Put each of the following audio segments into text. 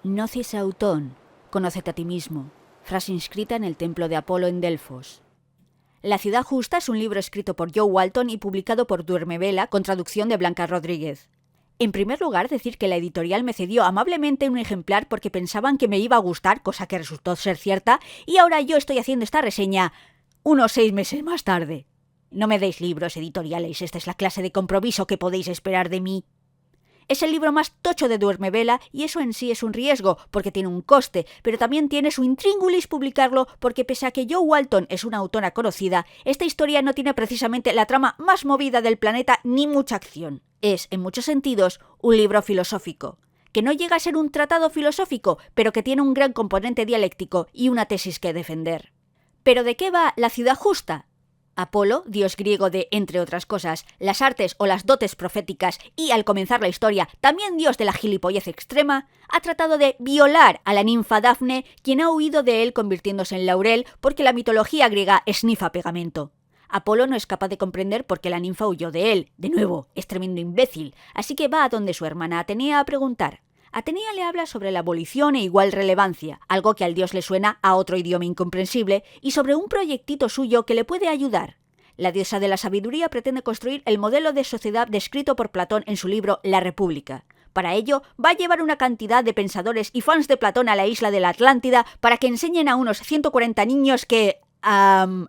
Gnosis autón, conócete a ti mismo, frase inscrita en el templo de Apolo en Delfos. La ciudad justa es un libro escrito por Joe Walton y publicado por Duermevela con traducción de Blanca Rodríguez. En primer lugar, decir que la editorial me cedió amablemente un ejemplar porque pensaban que me iba a gustar, cosa que resultó ser cierta, y ahora yo estoy haciendo esta reseña unos 6 meses más tarde. No me deis libros editoriales, esta es la clase de compromiso que podéis esperar de mí. Es el libro más tocho de Duermevela y eso en sí es un riesgo, porque tiene un coste, pero también tiene su intríngulis publicarlo porque pese a que Joe Walton es una autora conocida, esta historia no tiene precisamente la trama más movida del planeta ni mucha acción. Es, en muchos sentidos, un libro filosófico, que no llega a ser un tratado filosófico, pero que tiene un gran componente dialéctico y una tesis que defender. ¿Pero de qué va La ciudad justa? Apolo, dios griego de, entre otras cosas, las artes o las dotes proféticas y, al comenzar la historia, también dios de la gilipollez extrema, ha tratado de violar a la ninfa Dafne, quien ha huido de él convirtiéndose en laurel porque la mitología griega esnifa pegamento. Apolo no es capaz de comprender por qué la ninfa huyó de él. De nuevo, es tremendo imbécil, así que va a donde su hermana Atenea a preguntar. Atenea le habla sobre la abolición e igual relevancia, algo que al dios le suena a otro idioma incomprensible, y sobre un proyectito suyo que le puede ayudar. La diosa de la sabiduría pretende construir el modelo de sociedad descrito por Platón en su libro La República. Para ello, va a llevar una cantidad de pensadores y fans de Platón a la isla de la Atlántida para que enseñen a unos 140 niños que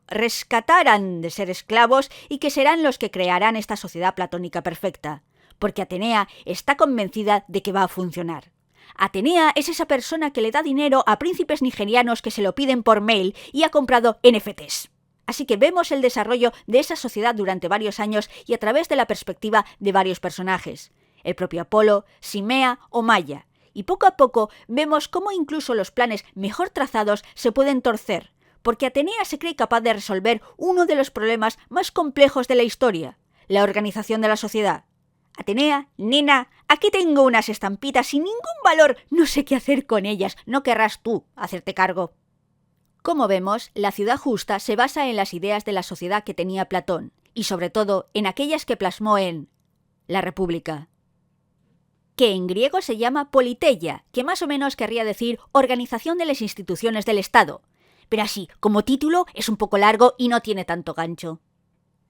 rescatarán de ser esclavos y que serán los que crearán esta sociedad platónica perfecta. Porque Atenea está convencida de que va a funcionar. Atenea es esa persona que le da dinero a príncipes nigerianos que se lo piden por mail y ha comprado NFTs. Así que vemos el desarrollo de esa sociedad durante varios años y a través de la perspectiva de varios personajes. El propio Apolo, Simea o Maya. Y poco a poco vemos cómo incluso los planes mejor trazados se pueden torcer, porque Atenea se cree capaz de resolver uno de los problemas más complejos de la historia, la organización de la sociedad. Atenea, nena, aquí tengo unas estampitas sin ningún valor, no sé qué hacer con ellas, no querrás tú hacerte cargo. Como vemos, La ciudad justa se basa en las ideas de la sociedad que tenía Platón, y sobre todo en aquellas que plasmó en La República, que en griego se llama politeia, que más o menos querría decir organización de las instituciones del Estado, pero así, como título, es un poco largo y no tiene tanto gancho.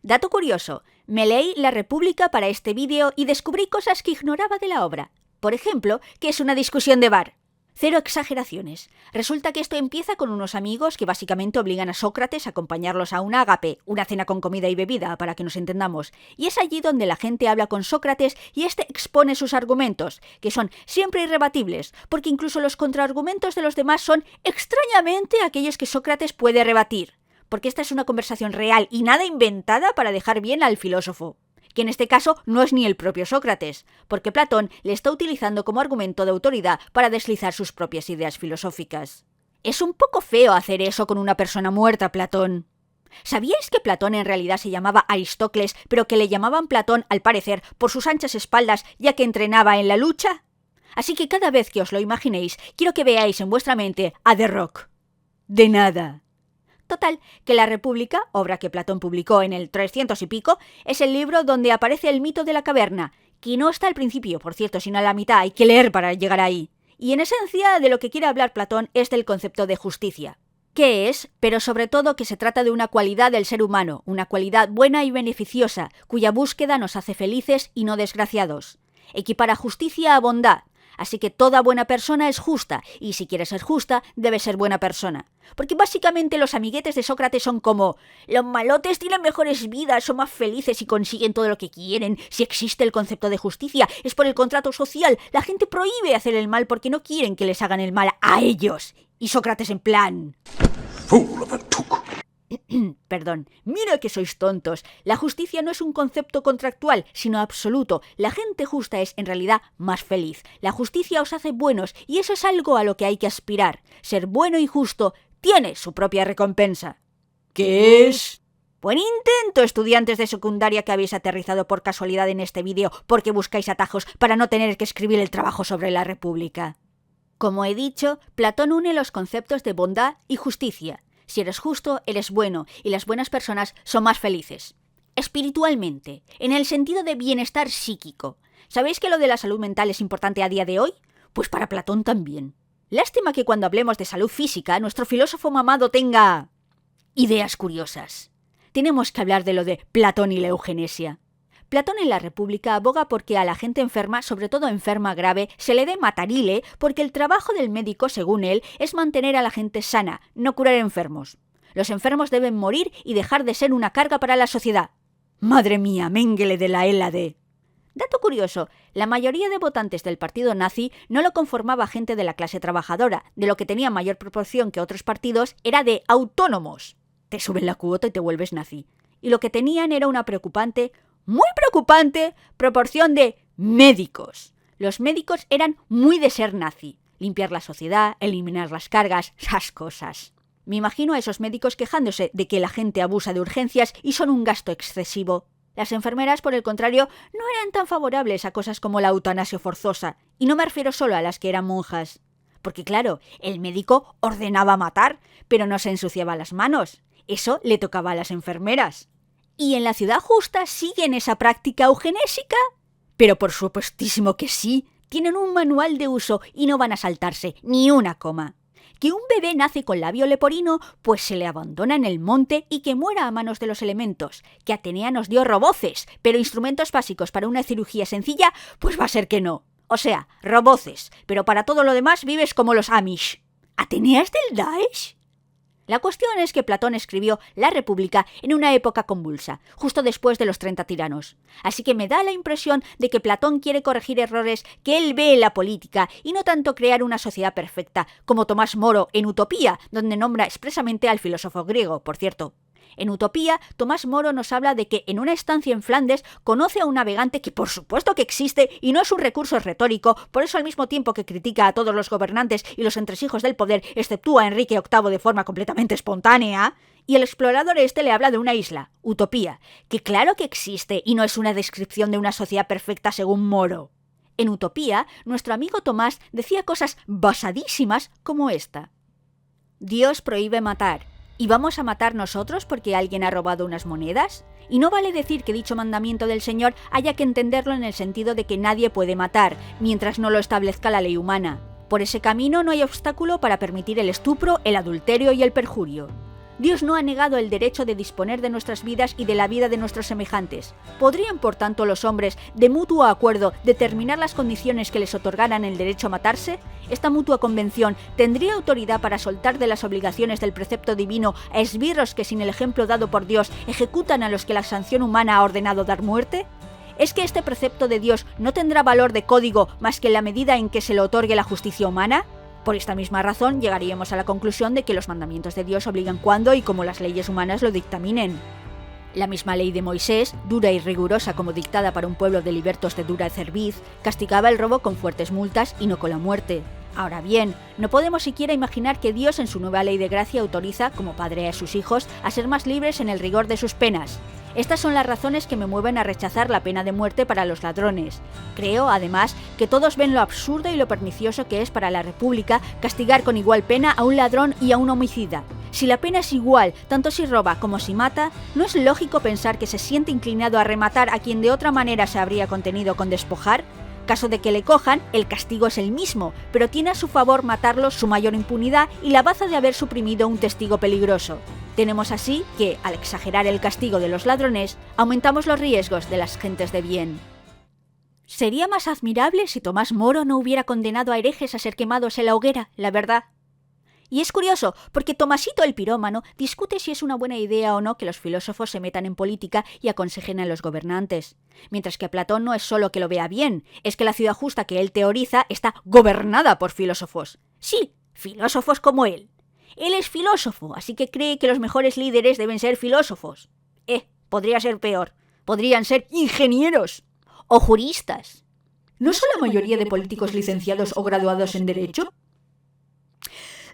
Dato curioso, me leí La República para este vídeo y descubrí cosas que ignoraba de la obra. Por ejemplo, que es una discusión de bar. Cero exageraciones. Resulta que esto empieza con unos amigos que básicamente obligan a Sócrates a acompañarlos a una ágape, una cena con comida y bebida, para que nos entendamos. Y es allí donde la gente habla con Sócrates y éste expone sus argumentos, que son siempre irrebatibles, porque incluso los contraargumentos de los demás son extrañamente aquellos que Sócrates puede rebatir. Porque esta es una conversación real y nada inventada para dejar bien al filósofo, que en este caso no es ni el propio Sócrates, porque Platón le está utilizando como argumento de autoridad para deslizar sus propias ideas filosóficas. Es un poco feo hacer eso con una persona muerta, Platón. ¿Sabíais que Platón en realidad se llamaba Aristócles, pero que le llamaban Platón, al parecer, por sus anchas espaldas, ya que entrenaba en la lucha? Así que cada vez que os lo imaginéis, quiero que veáis en vuestra mente a The Rock. De nada. Total, que La República, obra que Platón publicó en el 300 y pico, es el libro donde aparece el mito de la caverna, que no está al principio, por cierto, sino a la mitad, hay que leer para llegar ahí. Y en esencia de lo que quiere hablar Platón es del concepto de justicia. ¿Qué es? Pero sobre todo que se trata de una cualidad del ser humano, una cualidad buena y beneficiosa, cuya búsqueda nos hace felices y no desgraciados. Equipara justicia a bondad. Así que toda buena persona es justa, y si quiere ser justa, debe ser buena persona. Porque básicamente los amiguetes de Sócrates son como: los malotes tienen mejores vidas, son más felices y consiguen todo lo que quieren. Si existe el concepto de justicia, es por el contrato social. La gente prohíbe hacer el mal porque no quieren que les hagan el mal a ellos. Y Sócrates en plan: Fool of a took. Perdón, mira que sois tontos. La justicia no es un concepto contractual, sino absoluto. La gente justa es, en realidad, más feliz. La justicia os hace buenos, y eso es algo a lo que hay que aspirar. Ser bueno y justo tiene su propia recompensa. ¿Qué es? Buen intento, estudiantes de secundaria que habéis aterrizado por casualidad en este vídeo porque buscáis atajos para no tener que escribir el trabajo sobre la República. Como he dicho, Platón une los conceptos de bondad y justicia. Si eres justo, eres bueno, y las buenas personas son más felices. Espiritualmente, en el sentido de bienestar psíquico. ¿Sabéis que lo de la salud mental es importante a día de hoy? Pues para Platón también. Lástima que cuando hablemos de salud física, nuestro filósofo mamado tenga ideas curiosas. Tenemos que hablar de lo de Platón y la eugenesia. Platón en la República aboga porque a la gente enferma, sobre todo enferma grave, se le dé matarile porque el trabajo del médico, según él, es mantener a la gente sana, no curar enfermos. Los enfermos deben morir y dejar de ser una carga para la sociedad. ¡Madre mía, Mengele de la Hélade! Dato curioso, la mayoría de votantes del partido nazi no lo conformaba gente de la clase trabajadora, de lo que tenía mayor proporción que otros partidos era de autónomos. Te suben la cuota y te vuelves nazi. Y lo que tenían era una preocupante, muy preocupante, proporción de médicos. Los médicos eran muy de ser nazi. Limpiar la sociedad, eliminar las cargas, esas cosas. Me imagino a esos médicos quejándose de que la gente abusa de urgencias y son un gasto excesivo. Las enfermeras, por el contrario, no eran tan favorables a cosas como la eutanasia forzosa, y no me refiero solo a las que eran monjas. Porque claro, el médico ordenaba matar, pero no se ensuciaba las manos. Eso le tocaba a las enfermeras. ¿Y en la ciudad justa siguen esa práctica eugenésica? Pero por supuestísimo que sí. Tienen un manual de uso y no van a saltarse ni una coma. Que un bebé nace con labio leporino, pues se le abandona en el monte y que muera a manos de los elementos. Que Atenea nos dio roboces, pero instrumentos básicos para una cirugía sencilla, pues va a ser que no. O sea, roboces, pero para todo lo demás vives como los Amish. ¿Atenea es del Daesh? La cuestión es que Platón escribió La República en una época convulsa, justo después de los 30 tiranos. Así que me da la impresión de que Platón quiere corregir errores que él ve en la política y no tanto crear una sociedad perfecta, como Tomás Moro en Utopía, donde nombra expresamente al filósofo griego, por cierto. En Utopía, Tomás Moro nos habla de que en una estancia en Flandes conoce a un navegante que por supuesto que existe y no es un recurso retórico, por eso al mismo tiempo que critica a todos los gobernantes y los entresijos del poder, exceptúa a Enrique VIII de forma completamente espontánea, y el explorador este le habla de una isla, Utopía, que claro que existe y no es una descripción de una sociedad perfecta según Moro. En Utopía, nuestro amigo Tomás decía cosas basadísimas como esta. Dios prohíbe matar. ¿Y vamos a matar nosotros porque alguien ha robado unas monedas? Y no vale decir que dicho mandamiento del Señor haya que entenderlo en el sentido de que nadie puede matar, mientras no lo establezca la ley humana. Por ese camino no hay obstáculo para permitir el estupro, el adulterio y el perjurio. Dios no ha negado el derecho de disponer de nuestras vidas y de la vida de nuestros semejantes. ¿Podrían, por tanto, los hombres, de mutuo acuerdo, determinar las condiciones que les otorgaran el derecho a matarse? ¿Esta mutua convención tendría autoridad para soltar de las obligaciones del precepto divino a esbirros que, sin el ejemplo dado por Dios, ejecutan a los que la sanción humana ha ordenado dar muerte? ¿Es que este precepto de Dios no tendrá valor de código más que en la medida en que se le otorgue la justicia humana? Por esta misma razón, llegaríamos a la conclusión de que los mandamientos de Dios obligan cuando y como las leyes humanas lo dictaminen. La misma ley de Moisés, dura y rigurosa como dictada para un pueblo de libertos de dura cerviz, castigaba el robo con fuertes multas y no con la muerte. Ahora bien, no podemos siquiera imaginar que Dios en su nueva ley de gracia autoriza, como padre a sus hijos, a ser más libres en el rigor de sus penas. Estas son las razones que me mueven a rechazar la pena de muerte para los ladrones. Creo, además, que todos ven lo absurdo y lo pernicioso que es para la República castigar con igual pena a un ladrón y a un homicida. Si la pena es igual, tanto si roba como si mata, ¿no es lógico pensar que se siente inclinado a rematar a quien de otra manera se habría contenido con despojar? Caso de que le cojan, el castigo es el mismo, pero tiene a su favor matarlos su mayor impunidad y la baza de haber suprimido un testigo peligroso. Tenemos así que, al exagerar el castigo de los ladrones, aumentamos los riesgos de las gentes de bien. Sería más admirable si Tomás Moro no hubiera condenado a herejes a ser quemados en la hoguera, la verdad. Y es curioso, porque Tomasito el pirómano discute si es una buena idea o no que los filósofos se metan en política y aconsejen a los gobernantes. Mientras que Platón no es solo que lo vea bien, es que la ciudad justa que él teoriza está gobernada por filósofos. Sí, filósofos como él. Él es filósofo, así que cree que los mejores líderes deben ser filósofos. Podría ser peor. Podrían ser ingenieros o juristas. ¿No son la mayoría de políticos licenciados o graduados en Derecho?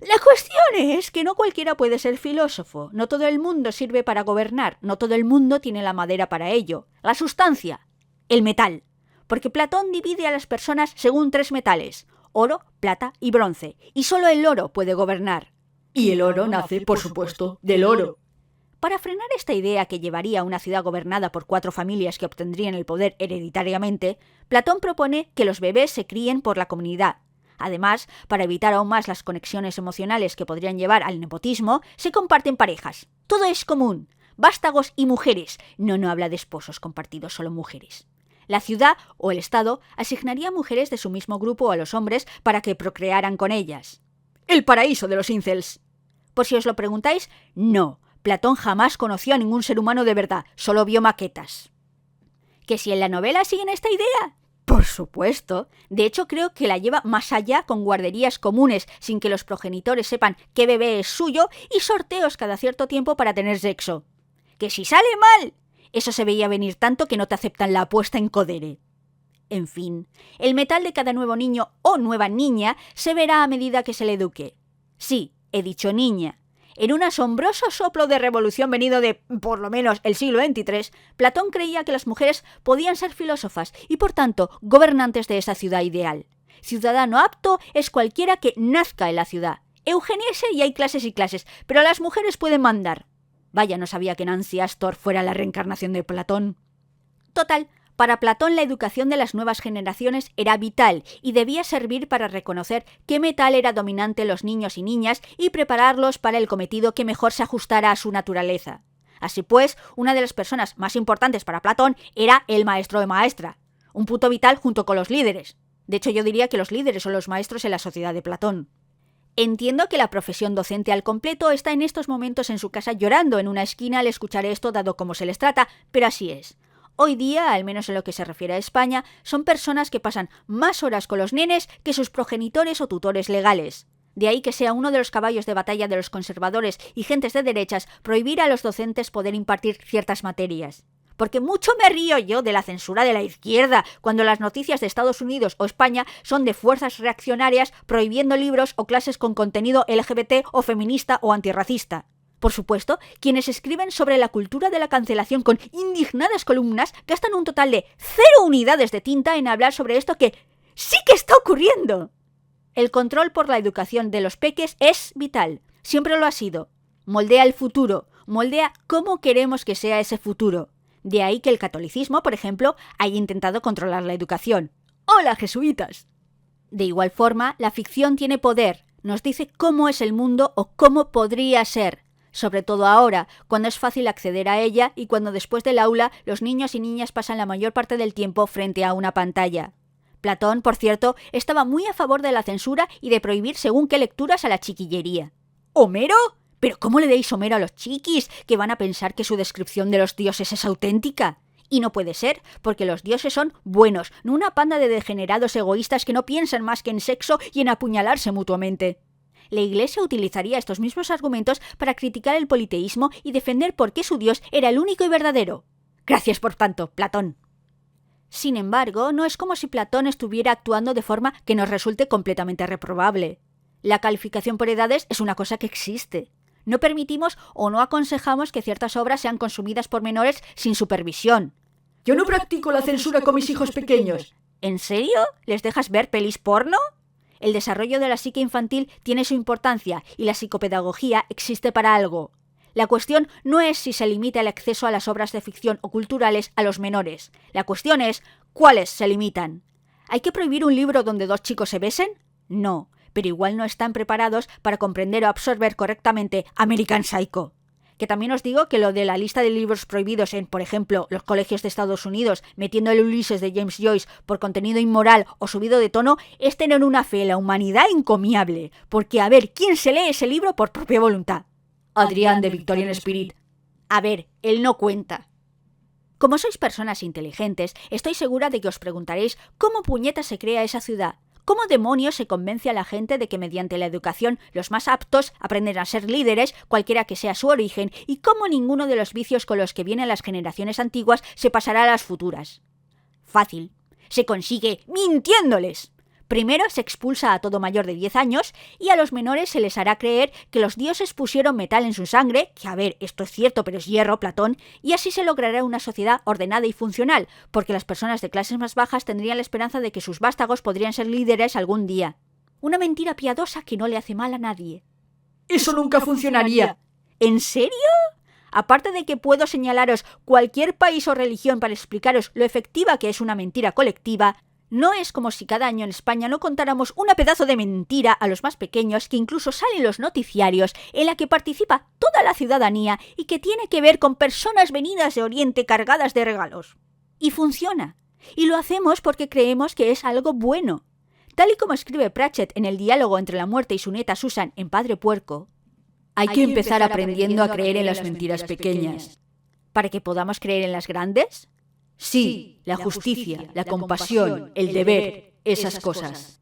La cuestión es que no cualquiera puede ser filósofo. No todo el mundo sirve para gobernar. No todo el mundo tiene la madera para ello. La sustancia. El metal. Porque Platón divide a las personas según 3 metales: oro, plata y bronce. Y solo el oro puede gobernar. Y el oro nace, por supuesto, del oro. Para frenar esta idea que llevaría a una ciudad gobernada por 4 familias que obtendrían el poder hereditariamente, Platón propone que los bebés se críen por la comunidad. Además, para evitar aún más las conexiones emocionales que podrían llevar al nepotismo, se comparten parejas. Todo es común. Vástagos y mujeres. No habla de esposos compartidos, solo mujeres. La ciudad o el Estado asignaría mujeres de su mismo grupo a los hombres para que procrearan con ellas. El paraíso de los incels. Por si os lo preguntáis, no. Platón jamás conoció a ningún ser humano de verdad, solo vio maquetas. ¿Que si en la novela siguen esta idea? Por supuesto. De hecho, creo que la lleva más allá con guarderías comunes, sin que los progenitores sepan qué bebé es suyo, y sorteos cada cierto tiempo para tener sexo. ¡Que si sale mal! Eso se veía venir tanto que no te aceptan la apuesta en Codere. En fin, el metal de cada nuevo niño o nueva niña se verá a medida que se le eduque. Sí, he dicho niña. En un asombroso soplo de revolución venido de, por lo menos, el siglo XXIII, Platón creía que las mujeres podían ser filósofas y, por tanto, gobernantes de esa ciudad ideal. Ciudadano apto es cualquiera que nazca en la ciudad. Eugeniese y hay clases y clases, pero las mujeres pueden mandar. Vaya, no sabía que Nancy Astor fuera la reencarnación de Platón. Total, para Platón la educación de las nuevas generaciones era vital y debía servir para reconocer qué metal era dominante en los niños y niñas y prepararlos para el cometido que mejor se ajustara a su naturaleza. Así pues, una de las personas más importantes para Platón era el maestro de maestra, un punto vital junto con los líderes. De hecho, yo diría que los líderes son los maestros en la sociedad de Platón. Entiendo que la profesión docente al completo está en estos momentos en su casa llorando en una esquina al escuchar esto dado como se les trata, pero así es. Hoy día, al menos en lo que se refiere a España, son personas que pasan más horas con los nenes que sus progenitores o tutores legales. De ahí que sea uno de los caballos de batalla de los conservadores y gentes de derechas prohibir a los docentes poder impartir ciertas materias. Porque mucho me río yo de la censura de la izquierda cuando las noticias de Estados Unidos o España son de fuerzas reaccionarias prohibiendo libros o clases con contenido LGBT o feminista o antirracista. Por supuesto, quienes escriben sobre la cultura de la cancelación con indignadas columnas gastan un total de 0 unidades de tinta en hablar sobre esto que sí que está ocurriendo. El control por la educación de los peques es vital, siempre lo ha sido. Moldea el futuro, moldea cómo queremos que sea ese futuro. De ahí que el catolicismo, por ejemplo, haya intentado controlar la educación. ¡Hola, jesuitas! De igual forma, la ficción tiene poder, nos dice cómo es el mundo o cómo podría ser. Sobre todo ahora, cuando es fácil acceder a ella y cuando después del aula los niños y niñas pasan la mayor parte del tiempo frente a una pantalla. Platón, por cierto, estaba muy a favor de la censura y de prohibir según qué lecturas a la chiquillería. ¿Homero? ¿Pero cómo le deis Homero a los chiquis, que van a pensar que su descripción de los dioses es auténtica? Y no puede ser, porque los dioses son buenos, no una panda de degenerados egoístas que no piensan más que en sexo y en apuñalarse mutuamente. La Iglesia utilizaría estos mismos argumentos para criticar el politeísmo y defender por qué su Dios era el único y verdadero. Gracias por tanto, Platón. Sin embargo, no es como si Platón estuviera actuando de forma que nos resulte completamente reprobable. La calificación por edades es una cosa que existe. No permitimos o no aconsejamos que ciertas obras sean consumidas por menores sin supervisión. Yo no practico la censura con mis hijos pequeños. ¿En serio? ¿Les dejas ver pelis porno? El desarrollo de la psique infantil tiene su importancia y la psicopedagogía existe para algo. La cuestión no es si se limita el acceso a las obras de ficción o culturales a los menores. La cuestión es ¿cuáles se limitan? ¿Hay que prohibir un libro donde 2 chicos se besen? No, pero igual no están preparados para comprender o absorber correctamente American Psycho. Que también os digo que lo de la lista de libros prohibidos en, por ejemplo, los colegios de Estados Unidos, metiendo el Ulises de James Joyce por contenido inmoral o subido de tono, es tener una fe en la humanidad encomiable, porque a ver, ¿quién se lee ese libro por propia voluntad? Adrián de Victorian Spirit. A ver, él no cuenta. Como sois personas inteligentes, estoy segura de que os preguntaréis cómo puñeta se crea esa ciudad. ¿Cómo demonios se convence a la gente de que mediante la educación los más aptos aprenden a ser líderes, cualquiera que sea su origen, y cómo ninguno de los vicios con los que vienen las generaciones antiguas se pasará a las futuras? Fácil. Se consigue mintiéndoles. Primero se expulsa a todo mayor de 10 años y a los menores se les hará creer que los dioses pusieron metal en su sangre, que a ver, esto es cierto pero es hierro, Platón, y así se logrará una sociedad ordenada y funcional, porque las personas de clases más bajas tendrían la esperanza de que sus vástagos podrían ser líderes algún día. Una mentira piadosa que no le hace mal a nadie. ¡Eso nunca funcionaría! ¿En serio? Aparte de que puedo señalaros cualquier país o religión para explicaros lo efectiva que es una mentira colectiva, No es como si cada año en España no contáramos una pedazo de mentira a los más pequeños que incluso sale en los noticiarios, en la que participa toda la ciudadanía y que tiene que ver con personas venidas de Oriente cargadas de regalos. Y funciona. Y lo hacemos porque creemos que es algo bueno. Tal y como escribe Pratchett en el diálogo entre la muerte y su nieta Susan en Padre Puerco, hay que empezar aprendiendo a creer en las mentiras pequeñas. ¿Para que podamos creer en las grandes? Sí, la justicia, la compasión, el deber, esas cosas.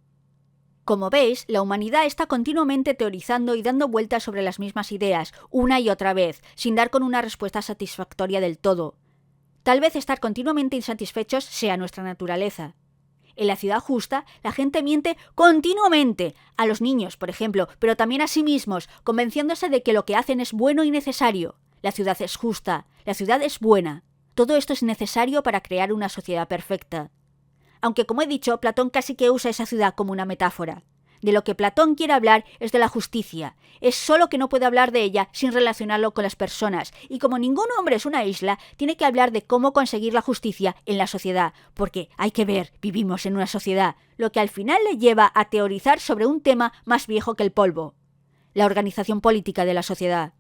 Como veis, la humanidad está continuamente teorizando y dando vueltas sobre las mismas ideas, una y otra vez, sin dar con una respuesta satisfactoria del todo. Tal vez estar continuamente insatisfechos sea nuestra naturaleza. En la ciudad justa, la gente miente continuamente, a los niños, por ejemplo, pero también a sí mismos, convenciéndose de que lo que hacen es bueno y necesario. La ciudad es justa, la ciudad es buena. Todo esto es necesario para crear una sociedad perfecta. Aunque, como he dicho, Platón casi que usa esa ciudad como una metáfora. De lo que Platón quiere hablar es de la justicia. Es solo que no puede hablar de ella sin relacionarlo con las personas. Y como ningún hombre es una isla, tiene que hablar de cómo conseguir la justicia en la sociedad. Porque, hay que ver, vivimos en una sociedad. Lo que al final le lleva a teorizar sobre un tema más viejo que el polvo. La organización política de la sociedad.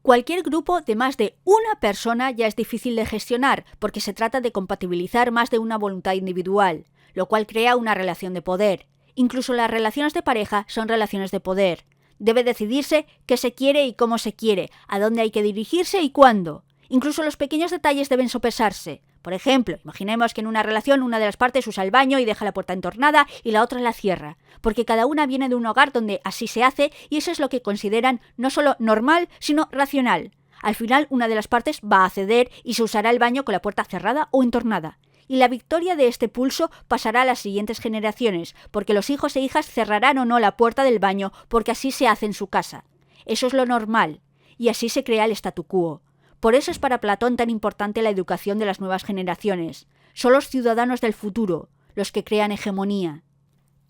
Cualquier grupo de más de una persona ya es difícil de gestionar, porque se trata de compatibilizar más de una voluntad individual, lo cual crea una relación de poder. Incluso las relaciones de pareja son relaciones de poder. Debe decidirse qué se quiere y cómo se quiere, a dónde hay que dirigirse y cuándo. Incluso los pequeños detalles deben sopesarse. Por ejemplo, imaginemos que en una relación una de las partes usa el baño y deja la puerta entornada y la otra la cierra, porque cada una viene de un hogar donde así se hace y eso es lo que consideran no solo normal, sino racional. Al final, una de las partes va a ceder y se usará el baño con la puerta cerrada o entornada. Y la victoria de este pulso pasará a las siguientes generaciones, porque los hijos e hijas cerrarán o no la puerta del baño porque así se hace en su casa. Eso es lo normal, y así se crea el statu quo. Por eso es para Platón tan importante la educación de las nuevas generaciones. Son los ciudadanos del futuro, los que crean hegemonía.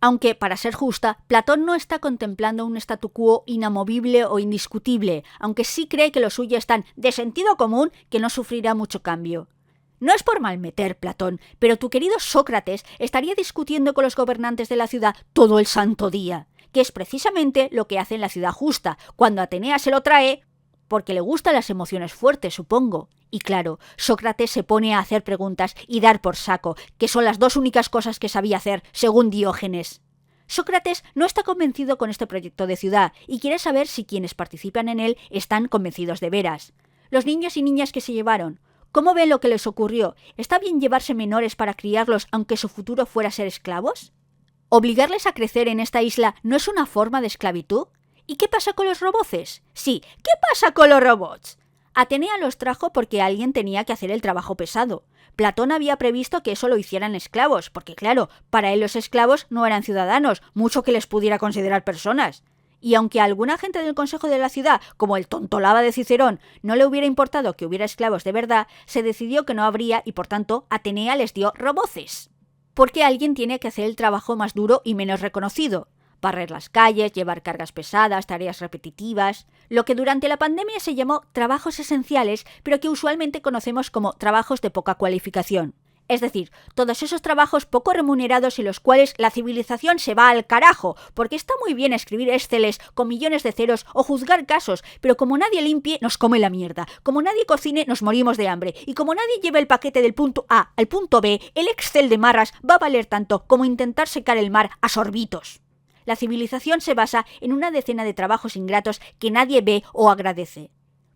Aunque, para ser justa, Platón no está contemplando un statu quo inamovible o indiscutible, aunque sí cree que lo suyo es tan de sentido común que no sufrirá mucho cambio. No es por malmeter, Platón, pero tu querido Sócrates estaría discutiendo con los gobernantes de la ciudad todo el santo día, que es precisamente lo que hace en la ciudad justa, cuando Atenea se lo trae, porque le gustan las emociones fuertes, supongo. Y claro, Sócrates se pone a hacer preguntas y dar por saco, que son las dos únicas cosas que sabía hacer, según Diógenes. Sócrates no está convencido con este proyecto de ciudad y quiere saber si quienes participan en él están convencidos de veras. Los niños y niñas que se llevaron, ¿cómo ven lo que les ocurrió? ¿Está bien llevarse menores para criarlos aunque su futuro fuera ser esclavos? ¿Obligarles a crecer en esta isla no es una forma de esclavitud? ¿Y qué pasa con los roboces? Sí, ¿qué pasa con los robots? Atenea los trajo porque alguien tenía que hacer el trabajo pesado. Platón había previsto que eso lo hicieran esclavos, porque claro, para él los esclavos no eran ciudadanos, mucho que les pudiera considerar personas. Y aunque a alguna gente del consejo de la ciudad, como el tontolaba de Cicerón, no le hubiera importado que hubiera esclavos de verdad, se decidió que no habría y por tanto Atenea les dio roboces. Porque alguien tiene que hacer el trabajo más duro y menos reconocido. Barrer las calles, llevar cargas pesadas, tareas repetitivas, lo que durante la pandemia se llamó trabajos esenciales, pero que usualmente conocemos como trabajos de poca cualificación. Es decir, todos esos trabajos poco remunerados en los cuales la civilización se va al carajo, porque está muy bien escribir exceles con millones de ceros o juzgar casos, pero como nadie limpie, nos come la mierda, como nadie cocine, nos morimos de hambre, y como nadie lleve el paquete del punto A al punto B, el Excel de marras va a valer tanto como intentar secar el mar a sorbitos. La civilización se basa en una decena de trabajos ingratos que nadie ve o agradece.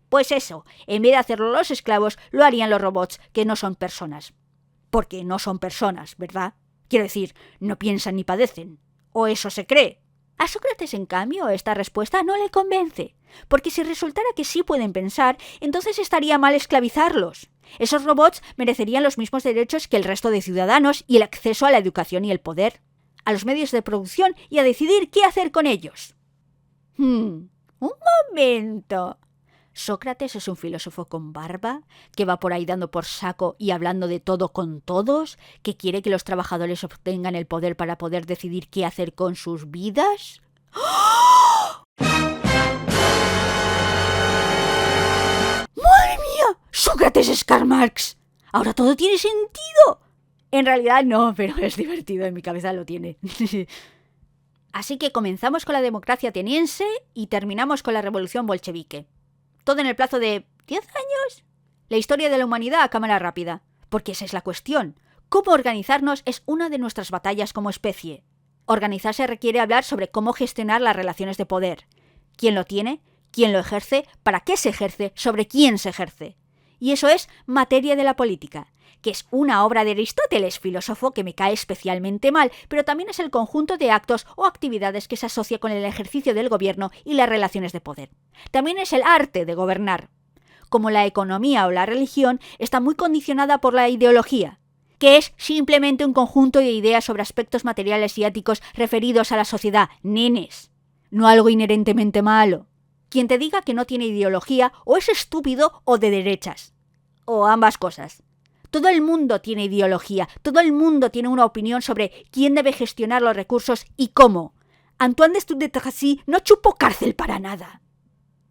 Pues eso, en vez de hacerlo los esclavos, lo harían los robots, que no son personas. Porque no son personas, ¿verdad? Quiero decir, no piensan ni padecen. O eso se cree. A Sócrates, en cambio, esta respuesta no le convence. Porque si resultara que sí pueden pensar, entonces estaría mal esclavizarlos. Esos robots merecerían los mismos derechos que el resto de ciudadanos y el acceso a la educación y el poder, a los medios de producción y a decidir qué hacer con ellos. Un momento. ¿Sócrates es un filósofo con barba, que va por ahí dando por saco y hablando de todo con todos, que quiere que los trabajadores obtengan el poder para poder decidir qué hacer con sus vidas? ¡Oh! ¡Madre mía! ¡Sócrates es Karl Marx! ¡Ahora todo tiene sentido! En realidad no, pero es divertido, en mi cabeza lo tiene. Así que comenzamos con la democracia ateniense y terminamos con la revolución bolchevique. Todo en el plazo de 10 años. La historia de la humanidad a cámara rápida. Porque esa es la cuestión. Cómo organizarnos es una de nuestras batallas como especie. Organizarse requiere hablar sobre cómo gestionar las relaciones de poder. ¿Quién lo tiene? ¿Quién lo ejerce? ¿Para qué se ejerce? ¿Sobre quién se ejerce? Y eso es materia de la política, que es una obra de Aristóteles, filósofo que me cae especialmente mal, pero también es el conjunto de actos o actividades que se asocia con el ejercicio del gobierno y las relaciones de poder. También es el arte de gobernar. Como la economía o la religión, está muy condicionada por la ideología, que es simplemente un conjunto de ideas sobre aspectos materiales y éticos referidos a la sociedad, nenes, no algo inherentemente malo. Quien te diga que no tiene ideología o es estúpido o de derechas, o ambas cosas. Todo el mundo tiene ideología, todo el mundo tiene una opinión sobre quién debe gestionar los recursos y cómo. Antoine de Saint-Exupéry no chupó cárcel para nada.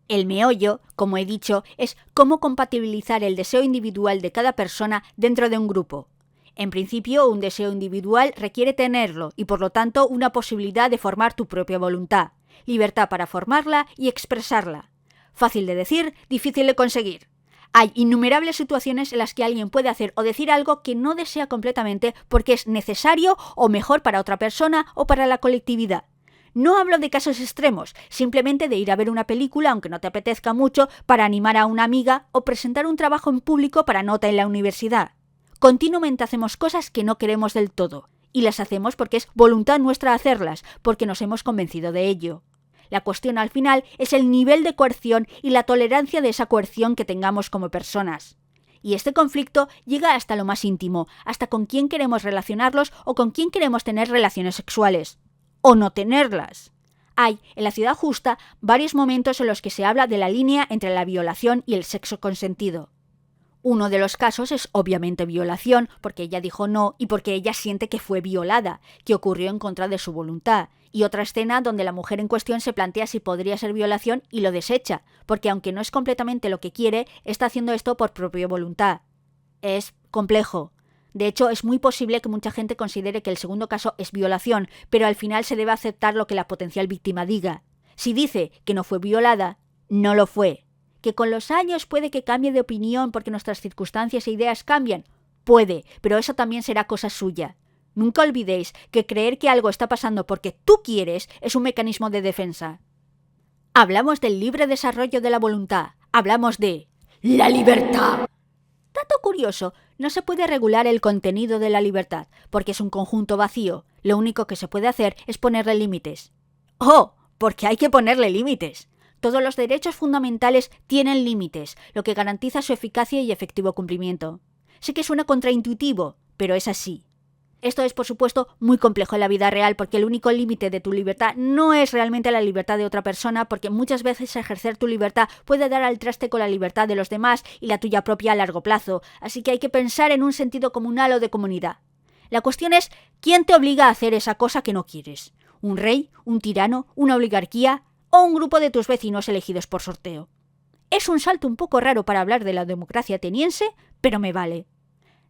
El meollo, como he dicho, es cómo compatibilizar el deseo individual de cada persona dentro de un grupo. En principio, un deseo individual requiere tenerlo y, por lo tanto, una posibilidad de formar tu propia voluntad. Libertad para formarla y expresarla. Fácil de decir, difícil de conseguir. Hay innumerables situaciones en las que alguien puede hacer o decir algo que no desea completamente porque es necesario o mejor para otra persona o para la colectividad. No hablo de casos extremos, simplemente de ir a ver una película aunque no te apetezca mucho para animar a una amiga o presentar un trabajo en público para nota en la universidad. Continuamente hacemos cosas que no queremos del todo, y las hacemos porque es voluntad nuestra hacerlas, porque nos hemos convencido de ello. La cuestión al final es el nivel de coerción y la tolerancia de esa coerción que tengamos como personas. Y este conflicto llega hasta lo más íntimo, hasta con quién queremos relacionarlos o con quién queremos tener relaciones sexuales. O no tenerlas. Hay, en La ciudad justa, varios momentos en los que se habla de la línea entre la violación y el sexo consentido. Uno de los casos es obviamente violación, porque ella dijo no y porque ella siente que fue violada, que ocurrió en contra de su voluntad. Y otra escena donde la mujer en cuestión se plantea si podría ser violación y lo desecha, porque aunque no es completamente lo que quiere, está haciendo esto por propia voluntad. Es complejo. De hecho, es muy posible que mucha gente considere que el segundo caso es violación, pero al final se debe aceptar lo que la potencial víctima diga. Si dice que no fue violada, no lo fue. ¿Que con los años puede que cambie de opinión porque nuestras circunstancias e ideas cambian? Puede, pero eso también será cosa suya. Nunca olvidéis que creer que algo está pasando porque tú quieres es un mecanismo de defensa. Hablamos del libre desarrollo de la voluntad. Hablamos de la libertad. Dato curioso, no se puede regular el contenido de la libertad, porque es un conjunto vacío. Lo único que se puede hacer es ponerle límites. ¡Oh! Porque hay que ponerle límites. Todos los derechos fundamentales tienen límites, lo que garantiza su eficacia y efectivo cumplimiento. Sé que suena contraintuitivo, pero es así. Esto es, por supuesto, muy complejo en la vida real porque el único límite de tu libertad no es realmente la libertad de otra persona, porque muchas veces ejercer tu libertad puede dar al traste con la libertad de los demás y la tuya propia a largo plazo, así que hay que pensar en un sentido comunal o de comunidad. La cuestión es, ¿quién te obliga a hacer esa cosa que no quieres? ¿Un rey? ¿Un tirano? ¿Una oligarquía? ¿O un grupo de tus vecinos elegidos por sorteo? Es un salto un poco raro para hablar de la democracia ateniense, pero me vale.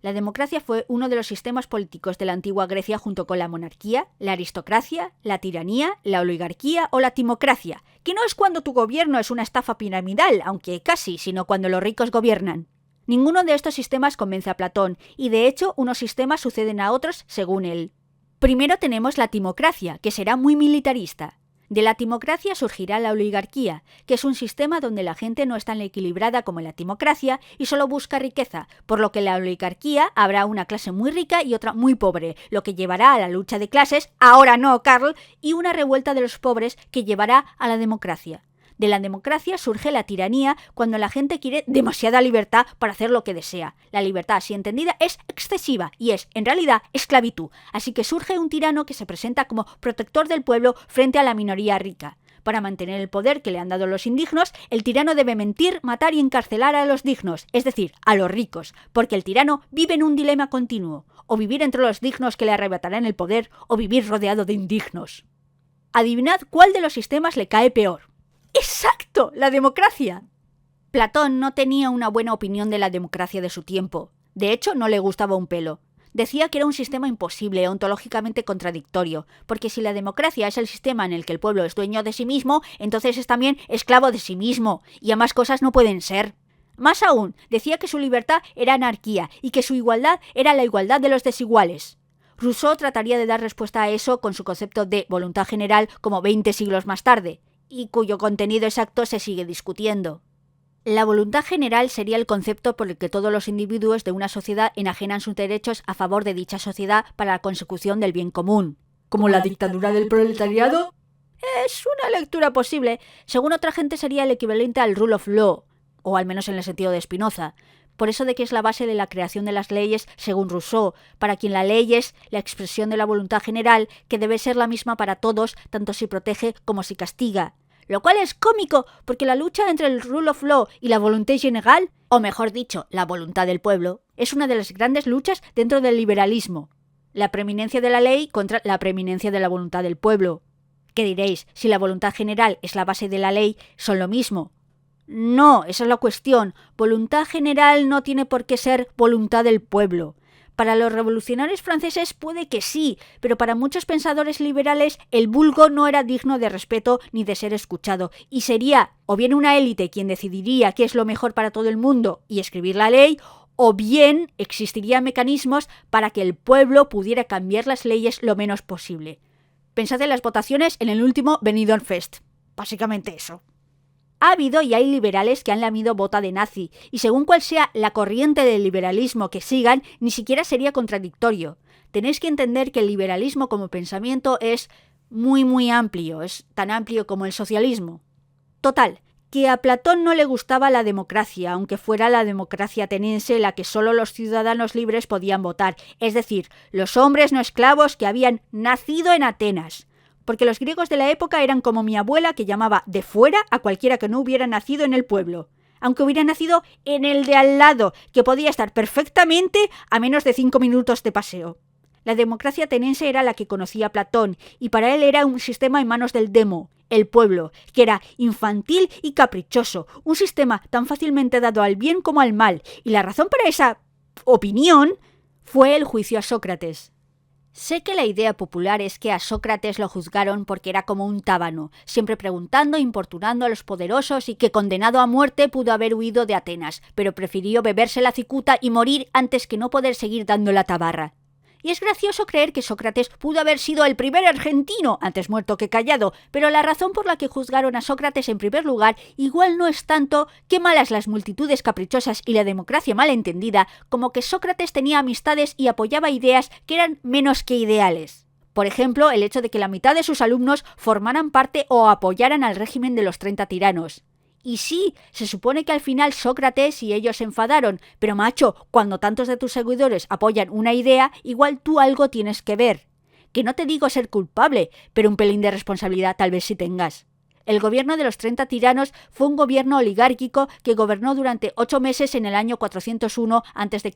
La democracia fue uno de los sistemas políticos de la antigua Grecia junto con la monarquía, la aristocracia, la tiranía, la oligarquía o la timocracia, que no es cuando tu gobierno es una estafa piramidal, aunque casi, sino cuando los ricos gobiernan. Ninguno de estos sistemas convence a Platón, y de hecho unos sistemas suceden a otros según él. Primero tenemos la timocracia, que será muy militarista. De la timocracia surgirá la oligarquía, que es un sistema donde la gente no es tan equilibrada como en la timocracia y solo busca riqueza, por lo que en la oligarquía habrá una clase muy rica y otra muy pobre, lo que llevará a la lucha de clases, ahora no, Karl, y una revuelta de los pobres que llevará a la democracia. De la democracia surge la tiranía cuando la gente quiere demasiada libertad para hacer lo que desea. La libertad, así entendida, es excesiva y es, en realidad, esclavitud. Así que surge un tirano que se presenta como protector del pueblo frente a la minoría rica. Para mantener el poder que le han dado los indignos, el tirano debe mentir, matar y encarcelar a los dignos, es decir, a los ricos, porque el tirano vive en un dilema continuo, o vivir entre los dignos que le arrebatarán el poder, o vivir rodeado de indignos. Adivinad cuál de los sistemas le cae peor. ¡Exacto! ¡La democracia! Platón no tenía una buena opinión de la democracia de su tiempo. De hecho, no le gustaba un pelo. Decía que era un sistema imposible, ontológicamente contradictorio, porque si la democracia es el sistema en el que el pueblo es dueño de sí mismo, entonces es también esclavo de sí mismo, y ambas cosas no pueden ser. Más aún, decía que su libertad era anarquía y que su igualdad era la igualdad de los desiguales. Rousseau trataría de dar respuesta a eso con su concepto de voluntad general como 20 siglos más tarde, y cuyo contenido exacto se sigue discutiendo. La voluntad general sería el concepto por el que todos los individuos de una sociedad enajenan sus derechos a favor de dicha sociedad para la consecución del bien común. ¿Como la dictadura del proletariado? Es una lectura posible. Según otra gente sería el equivalente al rule of law, o al menos en el sentido de Spinoza. Por eso de que es la base de la creación de las leyes, según Rousseau, para quien la ley es la expresión de la voluntad general, que debe ser la misma para todos, tanto si protege como si castiga. Lo cual es cómico, porque la lucha entre el rule of law y la volonté générale, o mejor dicho, la voluntad del pueblo, es una de las grandes luchas dentro del liberalismo. La preeminencia de la ley contra la preeminencia de la voluntad del pueblo. ¿Qué diréis? Si la voluntad general es la base de la ley, ¿son lo mismo? No, esa es la cuestión. Voluntad general no tiene por qué ser voluntad del pueblo. Para los revolucionarios franceses puede que sí, pero para muchos pensadores liberales el vulgo no era digno de respeto ni de ser escuchado, y sería o bien una élite quien decidiría qué es lo mejor para todo el mundo y escribir la ley, o bien existirían mecanismos para que el pueblo pudiera cambiar las leyes lo menos posible. Pensad en las votaciones en el último Benidorm Fest. Básicamente eso. Ha habido y hay liberales que han lamido bota de nazi, y según cual sea la corriente del liberalismo que sigan, ni siquiera sería contradictorio. Tenéis que entender que el liberalismo como pensamiento es muy amplio, es tan amplio como el socialismo. Total, que a Platón no le gustaba la democracia, aunque fuera la democracia ateniense la que solo los ciudadanos libres podían votar, es decir, los hombres no esclavos que habían nacido en Atenas. Porque los griegos de la época eran como mi abuela que llamaba de fuera a cualquiera que no hubiera nacido en el pueblo, aunque hubiera nacido en el de al lado, que podía estar perfectamente a menos de 5 minutos de paseo. La democracia ateniense era la que conocía Platón, y para él era un sistema en manos del demo, el pueblo, que era infantil y caprichoso, un sistema tan fácilmente dado al bien como al mal, y la razón para esa opinión fue el juicio a Sócrates. Sé que la idea popular es que a Sócrates lo juzgaron porque era como un tábano, siempre preguntando e importunando a los poderosos y que condenado a muerte pudo haber huido de Atenas, pero prefirió beberse la cicuta y morir antes que no poder seguir dando la tabarra. Y es gracioso creer que Sócrates pudo haber sido el primer argentino, antes muerto que callado, pero la razón por la que juzgaron a Sócrates en primer lugar igual no es tanto que malas las multitudes caprichosas y la democracia mal entendida, como que Sócrates tenía amistades y apoyaba ideas que eran menos que ideales. Por ejemplo, el hecho de que la mitad de sus alumnos formaran parte o apoyaran al régimen de los 30 tiranos. Y sí, se supone que al final Sócrates y ellos se enfadaron, pero macho, cuando tantos de tus seguidores apoyan una idea, igual tú algo tienes que ver. Que no te digo ser culpable, pero un pelín de responsabilidad tal vez sí tengas. El gobierno de los 30 tiranos fue un gobierno oligárquico que gobernó durante 8 meses en el año 401 a.C.,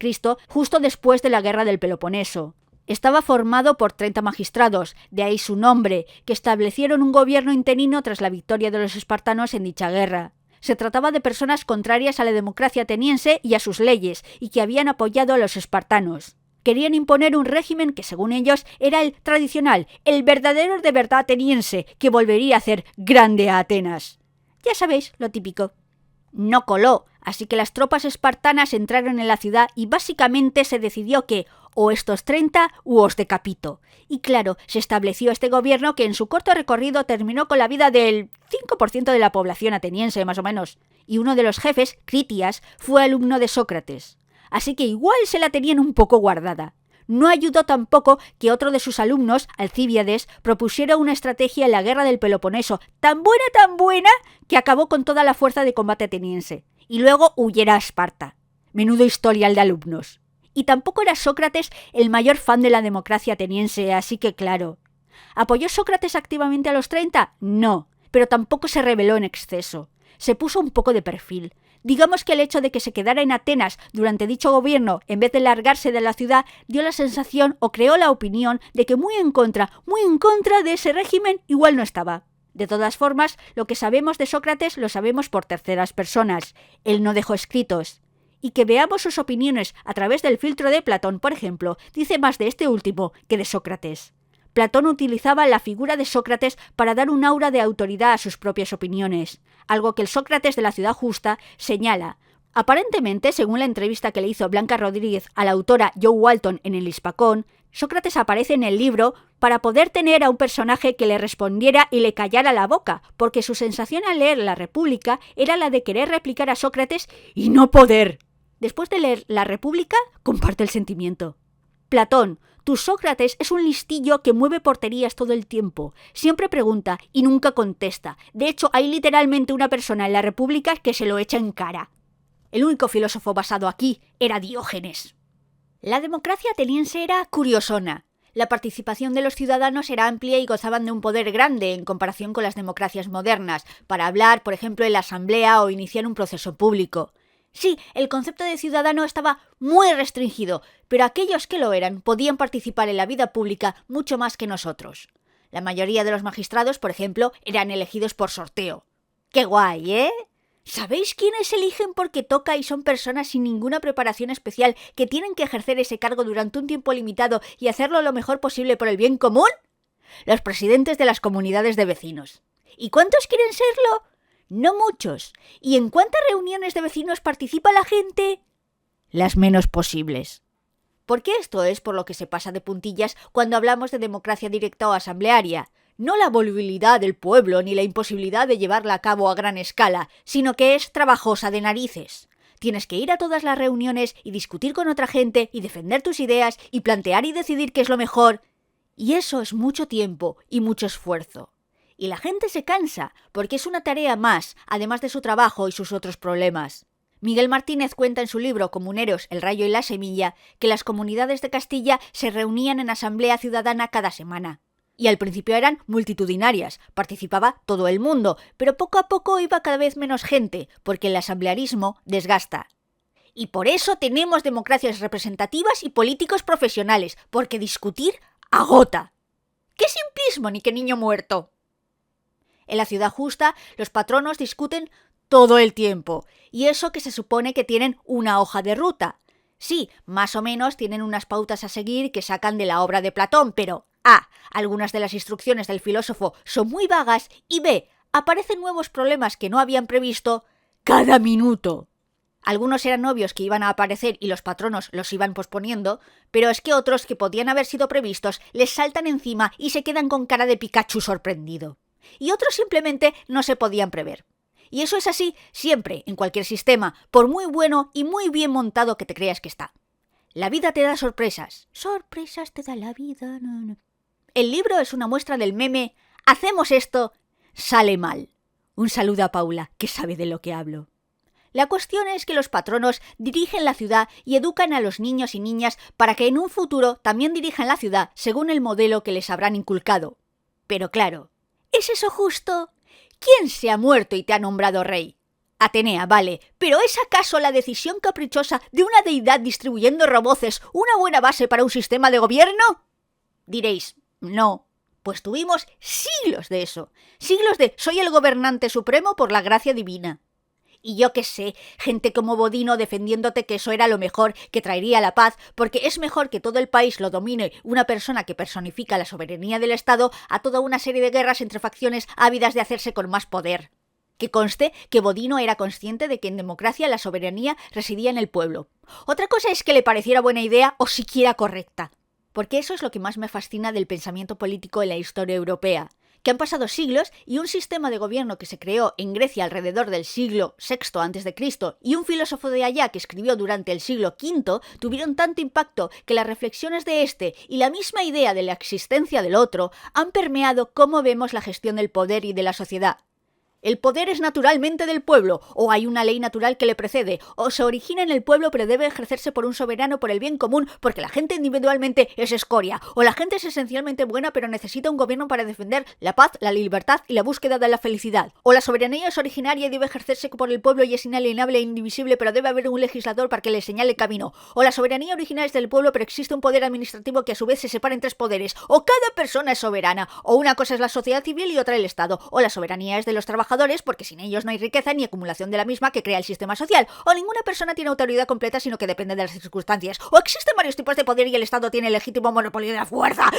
justo después de la guerra del Peloponeso. Estaba formado por 30 magistrados, de ahí su nombre, que establecieron un gobierno interino tras la victoria de los espartanos en dicha guerra. Se trataba de personas contrarias a la democracia ateniense y a sus leyes, y que habían apoyado a los espartanos. Querían imponer un régimen que, según ellos, era el tradicional, el verdadero de verdad ateniense, que volvería a hacer grande a Atenas. Ya sabéis, lo típico. No coló, así que las tropas espartanas entraron en la ciudad y básicamente se decidió que o estos 30 u os decapito. Y claro, se estableció este gobierno que en su corto recorrido terminó con la vida del 5% de la población ateniense, más o menos. Y uno de los jefes, Critias, fue alumno de Sócrates. Así que igual se la tenían un poco guardada. No ayudó tampoco que otro de sus alumnos, Alcibíades, propusiera una estrategia en la guerra del Peloponeso tan buena, que acabó con toda la fuerza de combate ateniense. Y luego huyera a Esparta. Menudo historial de alumnos. Y tampoco era Sócrates el mayor fan de la democracia ateniense, así que claro. ¿Apoyó Sócrates activamente a los 30? No, pero tampoco se rebeló en exceso. Se puso un poco de perfil. Digamos que el hecho de que se quedara en Atenas durante dicho gobierno en vez de largarse de la ciudad dio la sensación o creó la opinión de que muy en contra de ese régimen igual no estaba. De todas formas, lo que sabemos de Sócrates lo sabemos por terceras personas. Él no dejó escritos. y que veamos sus opiniones a través del filtro de Platón, por ejemplo, dice más de este último que de Sócrates. Platón utilizaba la figura de Sócrates para dar un aura de autoridad a sus propias opiniones, algo que el Sócrates de la Ciudad Justa señala. Aparentemente, según la entrevista que le hizo Blanca Rodríguez a la autora Jo Walton en el Hispacón, Sócrates aparece en el libro para poder tener a un personaje que le respondiera y le callara la boca, porque su sensación al leer La República era la de querer replicar a Sócrates y no poder. Después de leer La República, comparte el sentimiento. Platón, tu Sócrates es un listillo que mueve porterías todo el tiempo. Siempre pregunta y nunca contesta. De hecho, hay literalmente una persona en La República que se lo echa en cara. El único filósofo basado aquí era Diógenes. La democracia ateniense era curiosona. La participación de los ciudadanos era amplia y gozaban de un poder grande en comparación con las democracias modernas, para hablar, por ejemplo, en la asamblea o iniciar un proceso público. Sí, el concepto de ciudadano estaba muy restringido, pero aquellos que lo eran podían participar en la vida pública mucho más que nosotros. La mayoría de los magistrados, por ejemplo, eran elegidos por sorteo. ¡Qué guay, eh! ¿Sabéis quiénes eligen porque toca y son personas sin ninguna preparación especial que tienen que ejercer ese cargo durante un tiempo limitado y hacerlo lo mejor posible por el bien común? Los presidentes de las comunidades de vecinos. ¿Y cuántos quieren serlo? No muchos. ¿Y en cuántas reuniones de vecinos participa la gente? Las menos posibles. Porque esto es por lo que se pasa de puntillas cuando hablamos de democracia directa o asamblearia. No la volubilidad del pueblo ni la imposibilidad de llevarla a cabo a gran escala, sino que es trabajosa de narices. Tienes que ir a todas las reuniones y discutir con otra gente y defender tus ideas y plantear y decidir qué es lo mejor. Y eso es mucho tiempo y mucho esfuerzo. Y la gente se cansa, porque es una tarea más, además de su trabajo y sus otros problemas. Miguel Martínez cuenta en su libro Comuneros, el rayo y la semilla, que las comunidades de Castilla se reunían en asamblea ciudadana cada semana. Y al principio eran multitudinarias, participaba todo el mundo, pero poco a poco iba cada vez menos gente, porque el asamblearismo desgasta. Y por eso tenemos democracias representativas y políticos profesionales, porque discutir agota. ¡Qué simplismo ni qué niño muerto! En la Ciudad Justa, los patronos discuten todo el tiempo, y eso que se supone que tienen una hoja de ruta. Sí, más o menos tienen unas pautas a seguir que sacan de la obra de Platón, pero A, algunas de las instrucciones del filósofo son muy vagas, y B, aparecen nuevos problemas que no habían previsto cada minuto. Algunos eran obvios que iban a aparecer y los patronos los iban posponiendo, pero es que otros que podían haber sido previstos les saltan encima y se quedan con cara de Pikachu sorprendido. Y otros simplemente no se podían prever. Y eso es así siempre, en cualquier sistema, por muy bueno y muy bien montado que te creas que está. La vida te da sorpresas. Sorpresas te da la vida. No. El libro es una muestra del meme «Hacemos esto, sale mal». Un saludo a Paula, que sabe de lo que hablo. La cuestión es que los patronos dirigen la ciudad y educan a los niños y niñas para que en un futuro también dirijan la ciudad según el modelo que les habrán inculcado. Pero claro, ¿es eso justo? ¿Quién se ha muerto y te ha nombrado rey? Atenea, vale, pero ¿es acaso la decisión caprichosa de una deidad distribuyendo roboces una buena base para un sistema de gobierno? Diréis, no, pues tuvimos siglos de eso, siglos de soy el gobernante supremo por la gracia divina. Y yo qué sé, gente como Bodino defendiéndote que eso era lo mejor, que traería la paz, porque es mejor que todo el país lo domine una persona que personifica la soberanía del Estado a toda una serie de guerras entre facciones ávidas de hacerse con más poder. Que conste que Bodino era consciente de que en democracia la soberanía residía en el pueblo. Otra cosa es que le pareciera buena idea o siquiera correcta. Porque eso es lo que más me fascina del pensamiento político en la historia europea. Que han pasado siglos y un sistema de gobierno que se creó en Grecia alrededor del siglo VI a.C. y un filósofo de allá que escribió durante el siglo V tuvieron tanto impacto que las reflexiones de este y la misma idea de la existencia del otro han permeado cómo vemos la gestión del poder y de la sociedad. El poder es naturalmente del pueblo, o hay una ley natural que le precede, o se origina en el pueblo pero debe ejercerse por un soberano por el bien común porque la gente individualmente es escoria, o la gente es esencialmente buena pero necesita un gobierno para defender la paz, la libertad y la búsqueda de la felicidad, o la soberanía es originaria y debe ejercerse por el pueblo y es inalienable e indivisible pero debe haber un legislador para que le señale el camino, o la soberanía original es del pueblo pero existe un poder administrativo que a su vez se separa en tres poderes, o cada persona es soberana, o una cosa es la sociedad civil y otra el Estado, o la soberanía es de los trabajadores trabajadores porque sin ellos no hay riqueza ni acumulación de la misma que crea el sistema social, o ninguna persona tiene autoridad completa sino que depende de las circunstancias, o existen varios tipos de poder y el Estado tiene el legítimo monopolio de la fuerza.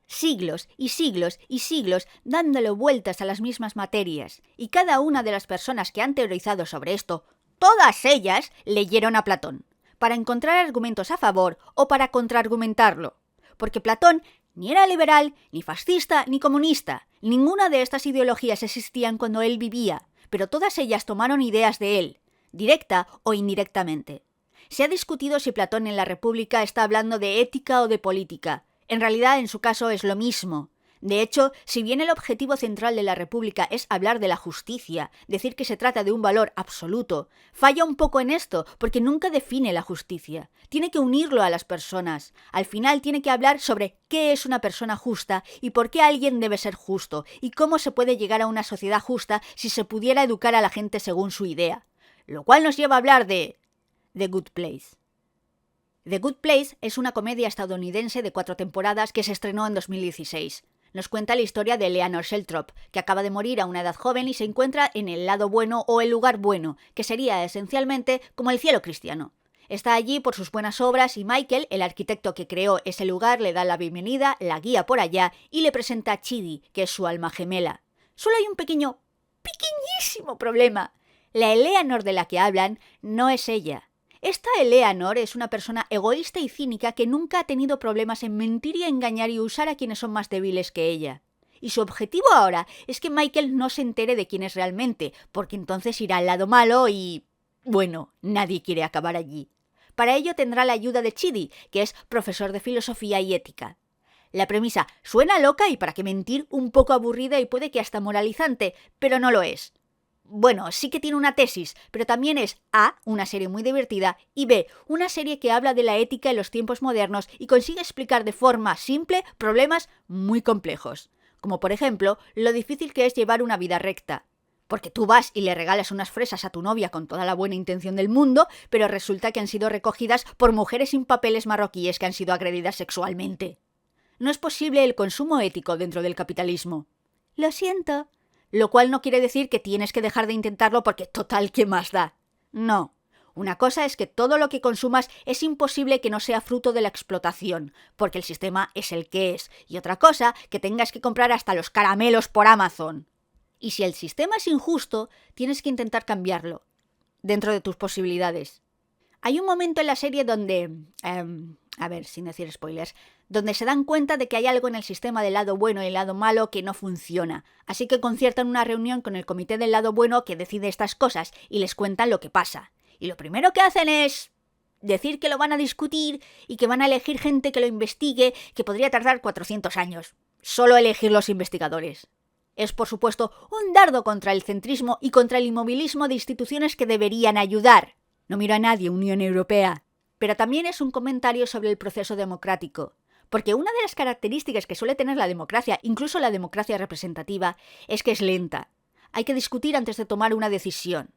Siglos y siglos y siglos dándole vueltas a las mismas materias, y cada una de las personas que han teorizado sobre esto, todas ellas leyeron a Platón, para encontrar argumentos a favor o para contraargumentarlo, porque Platón ni era liberal, ni fascista, ni comunista. Ninguna de estas ideologías existían cuando él vivía, pero todas ellas tomaron ideas de él, directa o indirectamente. Se ha discutido si Platón en la República está hablando de ética o de política. En realidad, en su caso, es lo mismo. De hecho, si bien el objetivo central de la República es hablar de la justicia, decir que se trata de un valor absoluto, falla un poco en esto, porque nunca define la justicia. Tiene que unirlo a las personas. Al final tiene que hablar sobre qué es una persona justa y por qué alguien debe ser justo, y cómo se puede llegar a una sociedad justa si se pudiera educar a la gente según su idea. Lo cual nos lleva a hablar de The Good Place. The Good Place es una comedia estadounidense de 4 temporadas que se estrenó en 2016. Nos cuenta la historia de Eleanor Sheltrop, que acaba de morir a una edad joven y se encuentra en el lado bueno o el lugar bueno, que sería esencialmente como el cielo cristiano. Está allí por sus buenas obras y Michael, el arquitecto que creó ese lugar, le da la bienvenida, la guía por allá y le presenta a Chidi, que es su alma gemela. Solo hay un pequeñísimo problema. La Eleanor de la que hablan no es ella. Esta Eleanor es una persona egoísta y cínica que nunca ha tenido problemas en mentir y engañar y usar a quienes son más débiles que ella. Y su objetivo ahora es que Michael no se entere de quién es realmente, porque entonces irá al lado malo y... bueno, nadie quiere acabar allí. Para ello tendrá la ayuda de Chidi, que es profesor de filosofía y ética. La premisa suena loca y, para qué mentir, un poco aburrida y puede que hasta moralizante, pero no lo es. Bueno, sí que tiene una tesis, pero también es A, una serie muy divertida, y B, una serie que habla de la ética en los tiempos modernos y consigue explicar de forma simple problemas muy complejos, como por ejemplo, lo difícil que es llevar una vida recta. Porque tú vas y le regalas unas fresas a tu novia con toda la buena intención del mundo, pero resulta que han sido recogidas por mujeres sin papeles marroquíes que han sido agredidas sexualmente. No es posible el consumo ético dentro del capitalismo. Lo siento. Lo cual no quiere decir que tienes que dejar de intentarlo porque total, ¿qué más da? No. Una cosa es que todo lo que consumas es imposible que no sea fruto de la explotación, porque el sistema es el que es, y otra cosa, que tengas que comprar hasta los caramelos por Amazon. Y si el sistema es injusto, tienes que intentar cambiarlo, dentro de tus posibilidades. Hay un momento en la serie donde... sin decir spoilers, donde se dan cuenta de que hay algo en el sistema del lado bueno y el lado malo que no funciona. Así que conciertan una reunión con el comité del lado bueno que decide estas cosas y les cuentan lo que pasa. Y lo primero que hacen es decir que lo van a discutir y que van a elegir gente que lo investigue, que podría tardar 400 años. Solo elegir los investigadores. Es, por supuesto, un dardo contra el centrismo y contra el inmovilismo de instituciones que deberían ayudar. No miro a nadie, Unión Europea. Pero también es un comentario sobre el proceso democrático. Porque una de las características que suele tener la democracia, incluso la democracia representativa, es que es lenta. Hay que discutir antes de tomar una decisión.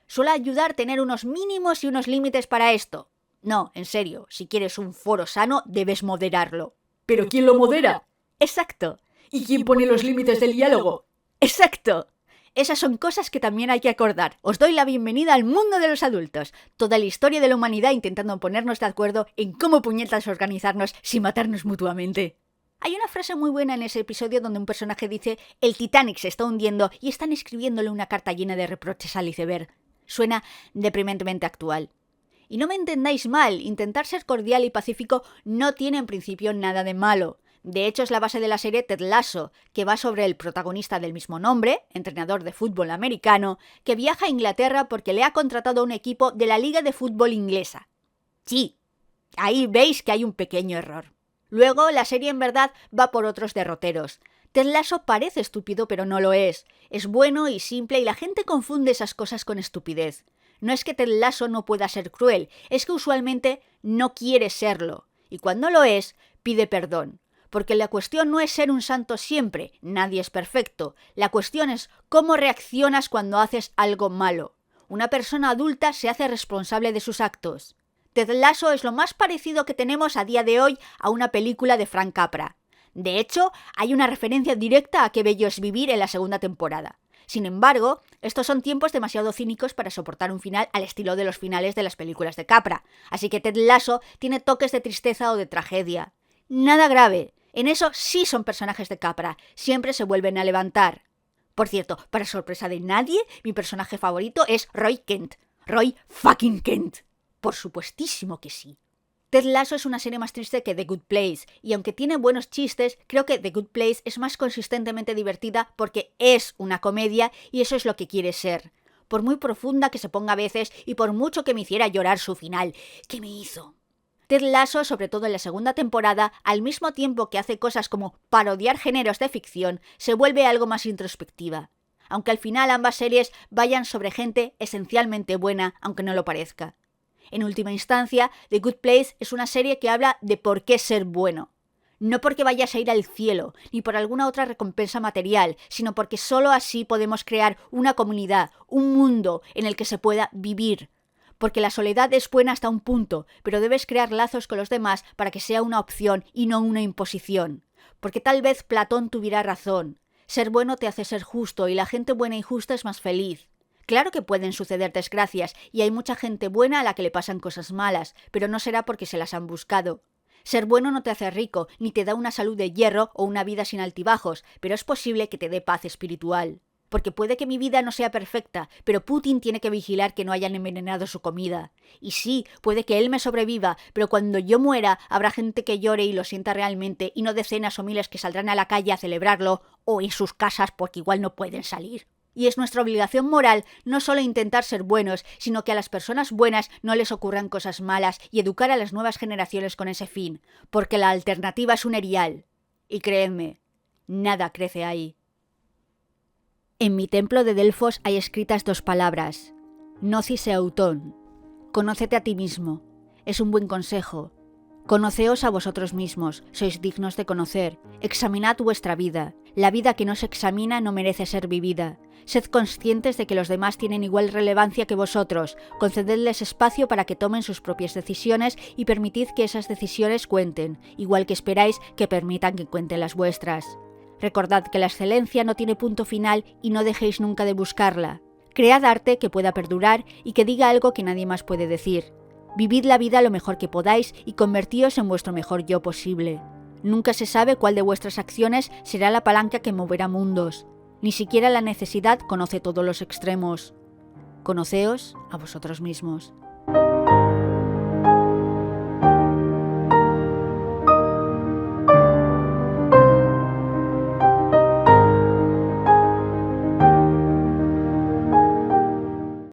Suele ayudar a tener unos mínimos y unos límites para esto. No, en serio, si quieres un foro sano, debes moderarlo. ¿Pero quién lo modera? Exacto. ¿Y quién pone los límites del diálogo? Exacto. Esas son cosas que también hay que acordar. Os doy la bienvenida al mundo de los adultos. Toda la historia de la humanidad intentando ponernos de acuerdo en cómo puñetas organizarnos sin matarnos mutuamente. Hay una frase muy buena en ese episodio donde un personaje dice: el Titanic se está hundiendo y están escribiéndole una carta llena de reproches al iceberg. Suena deprimentemente actual. Y no me entendáis mal, intentar ser cordial y pacífico no tiene en principio nada de malo. De hecho, es la base de la serie Ted Lasso, que va sobre el protagonista del mismo nombre, entrenador de fútbol americano, que viaja a Inglaterra porque le ha contratado a un equipo de la Liga de Fútbol Inglesa. Sí, ahí veis que hay un pequeño error. Luego, la serie en verdad va por otros derroteros. Ted Lasso parece estúpido, pero no lo es. Es bueno y simple y la gente confunde esas cosas con estupidez. No es que Ted Lasso no pueda ser cruel, es que usualmente no quiere serlo. Y cuando lo es, pide perdón. Porque la cuestión no es ser un santo siempre, nadie es perfecto. La cuestión es cómo reaccionas cuando haces algo malo. Una persona adulta se hace responsable de sus actos. Ted Lasso es lo más parecido que tenemos a día de hoy a una película de Frank Capra. De hecho, hay una referencia directa a Qué bello es vivir en la segunda temporada. Sin embargo, estos son tiempos demasiado cínicos para soportar un final al estilo de los finales de las películas de Capra, así que Ted Lasso tiene toques de tristeza o de tragedia. Nada grave, en eso sí son personajes de Capra, siempre se vuelven a levantar. Por cierto, para sorpresa de nadie, mi personaje favorito es Roy Kent. Roy fucking Kent. Por supuestísimo que sí. Ted Lasso es una serie más triste que The Good Place, y aunque tiene buenos chistes, creo que The Good Place es más consistentemente divertida porque es una comedia y eso es lo que quiere ser. Por muy profunda que se ponga a veces y por mucho que me hiciera llorar su final, ¿qué me hizo? Ted Lasso, sobre todo en la segunda temporada, al mismo tiempo que hace cosas como parodiar géneros de ficción, se vuelve algo más introspectiva. Aunque al final ambas series vayan sobre gente esencialmente buena, aunque no lo parezca. En última instancia, The Good Place es una serie que habla de por qué ser bueno. No porque vayas a ir al cielo, ni por alguna otra recompensa material, sino porque solo así podemos crear una comunidad, un mundo en el que se pueda vivir. Porque la soledad es buena hasta un punto, pero debes crear lazos con los demás para que sea una opción y no una imposición. Porque tal vez Platón tuviera razón. Ser bueno te hace ser justo y la gente buena y justa es más feliz. Claro que pueden suceder desgracias y hay mucha gente buena a la que le pasan cosas malas, pero no será porque se las han buscado. Ser bueno no te hace rico, ni te da una salud de hierro o una vida sin altibajos, pero es posible que te dé paz espiritual. Porque puede que mi vida no sea perfecta, pero Putin tiene que vigilar que no hayan envenenado su comida. Y sí, puede que él me sobreviva, pero cuando yo muera habrá gente que llore y lo sienta realmente, y no decenas o miles que saldrán a la calle a celebrarlo, o en sus casas porque igual no pueden salir. Y es nuestra obligación moral no solo intentar ser buenos, sino que a las personas buenas no les ocurran cosas malas y educar a las nuevas generaciones con ese fin, porque la alternativa es un erial. Y créanme, nada crece ahí. En mi templo de Delfos hay escritas 2 palabras, Gnosis Eutón. Conócete a ti mismo. Es un buen consejo. Conoceos a vosotros mismos, sois dignos de conocer. Examinad vuestra vida. La vida que no se examina no merece ser vivida. Sed conscientes de que los demás tienen igual relevancia que vosotros. Concededles espacio para que tomen sus propias decisiones y permitid que esas decisiones cuenten, igual que esperáis que permitan que cuenten las vuestras. Recordad que la excelencia no tiene punto final y no dejéis nunca de buscarla. Cread arte que pueda perdurar y que diga algo que nadie más puede decir. Vivid la vida lo mejor que podáis y convertíos en vuestro mejor yo posible. Nunca se sabe cuál de vuestras acciones será la palanca que moverá mundos. Ni siquiera la necesidad conoce todos los extremos. Conoceos a vosotros mismos.